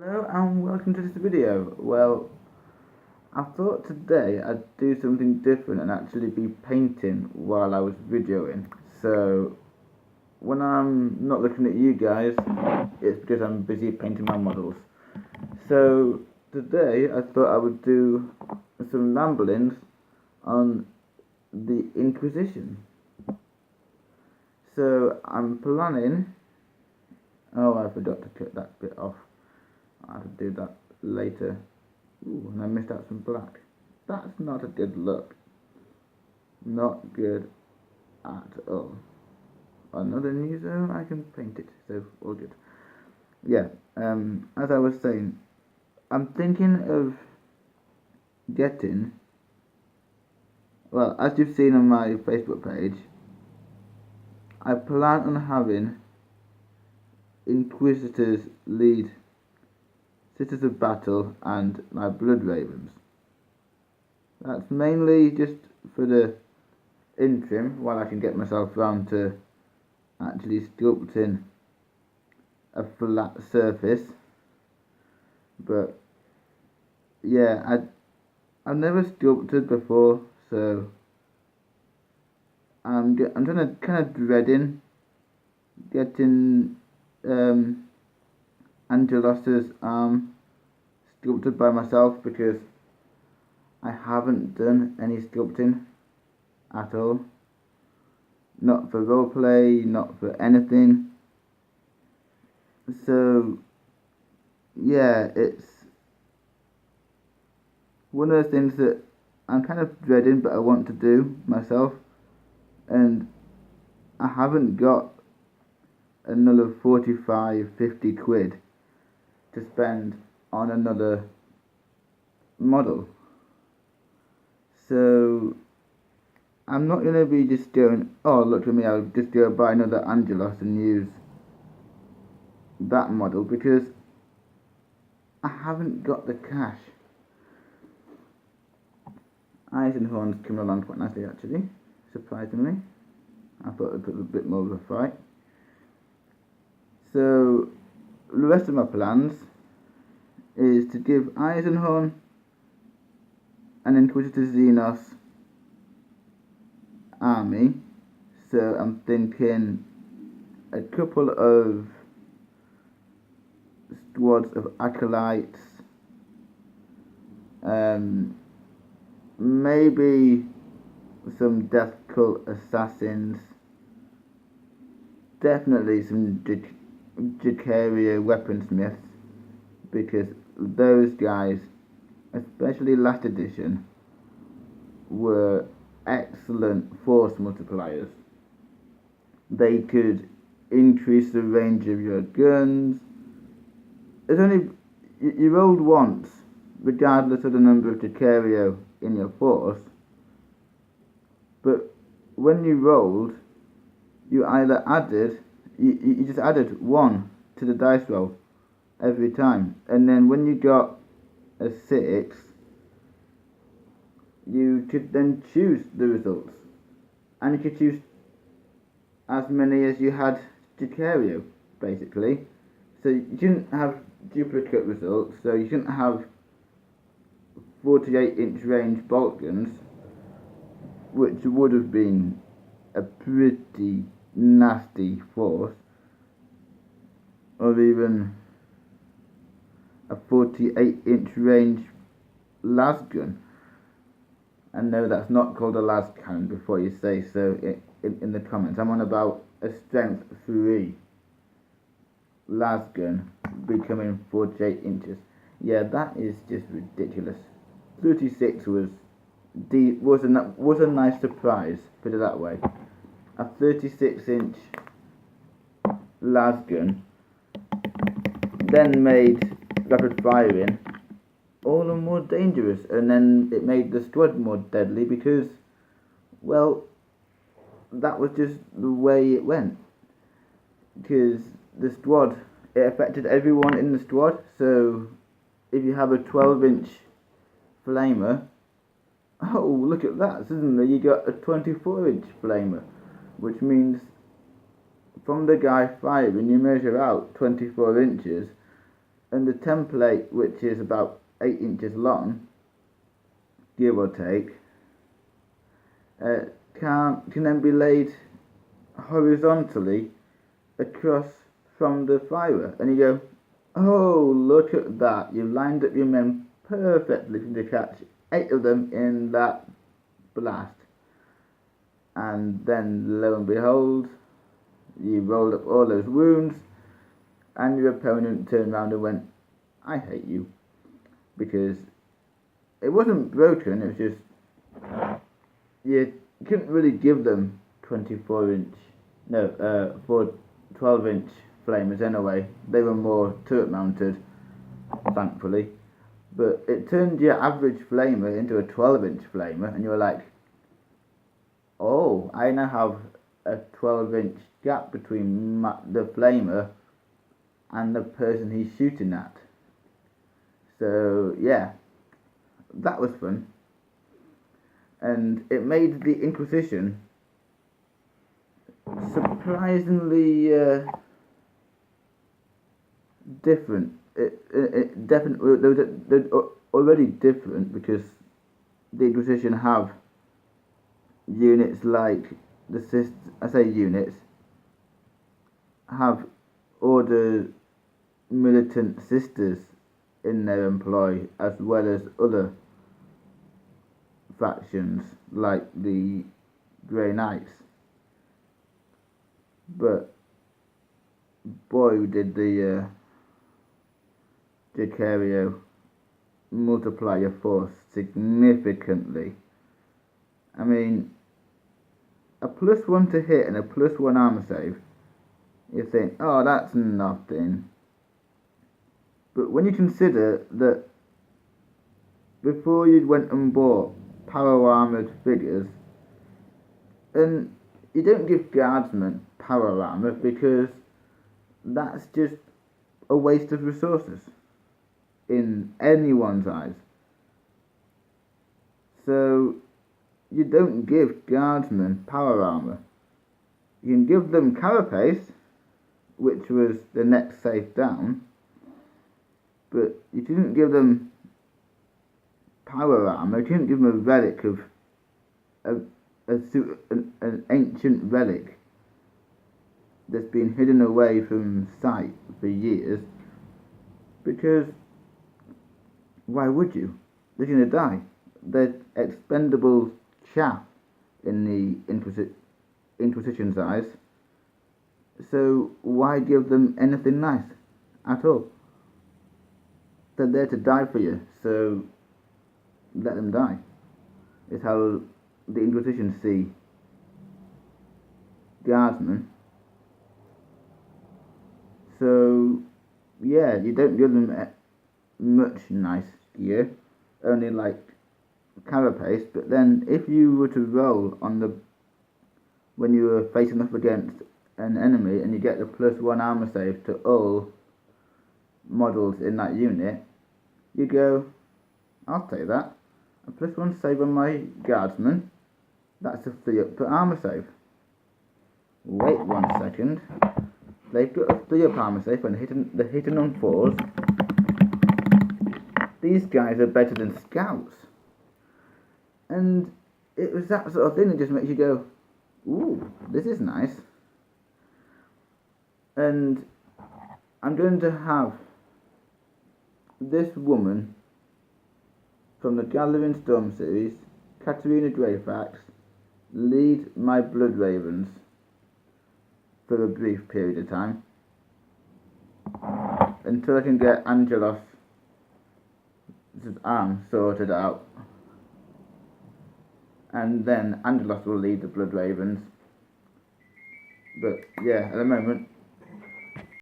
Hello and welcome to this video. Well, I thought today I'd do something different and actually be painting while I was videoing. So when I'm not looking at you guys, it's because I'm busy painting my models. So today I thought I would do some ramblings on the Inquisition. So I'm planning. Oh, I forgot to cut that bit off. I have to do that later. Ooh, and I missed out some black. That's not a good look. Not good at all. Another new zone, I can paint it, so all good. Yeah, as I was saying, I'm thinking of getting, well, as you've seen on my Facebook page, I plan on having Inquisitors lead Sisters of Battle and my Blood Ravens. That's mainly just for the interim while I can get myself round to actually sculpting a flat surface. But yeah, I've never sculpted before, so I'm trying to kind of dreading getting Angelos's arm sculpted by myself because I haven't done any sculpting at all. Not for roleplay, not for anything. So yeah, it's one of those things that I'm kind of dreading but I want to do myself, and I haven't got another 45-50 quid to spend on another model. So I'm not going to be just going, oh look at me, I'll just go buy another Angelos and use that model, because I haven't got the cash. Eisenhorn's coming along quite nicely actually, surprisingly. I thought it would put a bit more of a fight. So the rest of my plans is to give Eisenhorn an Inquisitor Xenos army. So I'm thinking a couple of squads of acolytes, maybe some death cult assassins, definitely some Jicaria weaponsmiths, because those guys, especially last edition, were excellent force multipliers. They could increase the range of your guns. It's only you rolled once, regardless of the number of Jicario in your force. But when you rolled, you either added, you just added 1 to the dice roll every time, and then when you got a 6, you could then choose the results, and you could choose as many as you had Jicario, basically. So you shouldn't have duplicate results, so you shouldn't have 48-inch range bolt guns, which would have been a pretty nasty force, or even a 48-inch range las gun. And no, that's not called a las cannon, before you say so in the comments. I'm on about a strength 3 las gun becoming 48 inches. Yeah, that is just ridiculous. 36 was a nice surprise, put it that way. A 36-inch las gun then made rapid firing all the more dangerous, and then it made the squad more deadly because, well, that was just the way it went. Because the squad, it affected everyone in the squad. So if you have a 12-inch flamer, oh look at that, suddenly you got a 24-inch flamer, which means from the guy firing you measure out 24 inches, And the template, which is about 8 inches long, give or take, can then be laid horizontally across from the firer, and you go, oh, look at that, you've lined up your men perfectly to catch 8 of them in that blast. And then lo and behold, you rolled up all those wounds, and your opponent turned around and went, I hate you. Because it wasn't broken, it was just, you couldn't really give them 12-inch flamers anyway. They were more turret mounted, thankfully. But it turned your average flamer into a 12-inch flamer, and you were like, oh, I now have a 12-inch gap between the flamer and the person he's shooting at. So yeah, that was fun. And it made the Inquisition surprisingly different. It definitely, they're already different, because the Inquisition have units like have Order militant sisters in their employ, as well as other factions like the Grey Knights. But boy, did the Dracario multiply your force significantly. I mean, a +1 to hit and a +1 armor save, you think, oh, that's nothing. But when you consider that before you went and bought power armoured figures, and you don't give guardsmen power armour because that's just a waste of resources in anyone's eyes. So you don't give guardsmen power armour. You can give them carapace, which was the next safe down, but you didn't give them power armour. You didn't give them a relic of an ancient relic that's been hidden away from sight for years, because why would you? They're going to die. They're expendable chaff in the Inquisition's eyes. So why give them anything nice at all? They're there to die for you, so let them die. It's how the Inquisition see guardsmen. So yeah, you don't give them much nice gear, only like carapace. But then if you were to roll on when you were facing up against an enemy and you get the +1 armor save to all models in that unit, you go, I'll take that. A +1 save on my guardsman, that's a 3-up per armor save. Wait 1 second. They've got a 3-up armor save and they're hitting on 4s. These guys are better than scouts. And it was that sort of thing that just makes you go, ooh, this is nice. And I'm going to have this woman from the Gathering Storm series, Katarina Greyfax, lead my Blood Ravens for a brief period of time until I can get Angelos' arm sorted out, and then Angelos will lead the Blood Ravens. But yeah, at the moment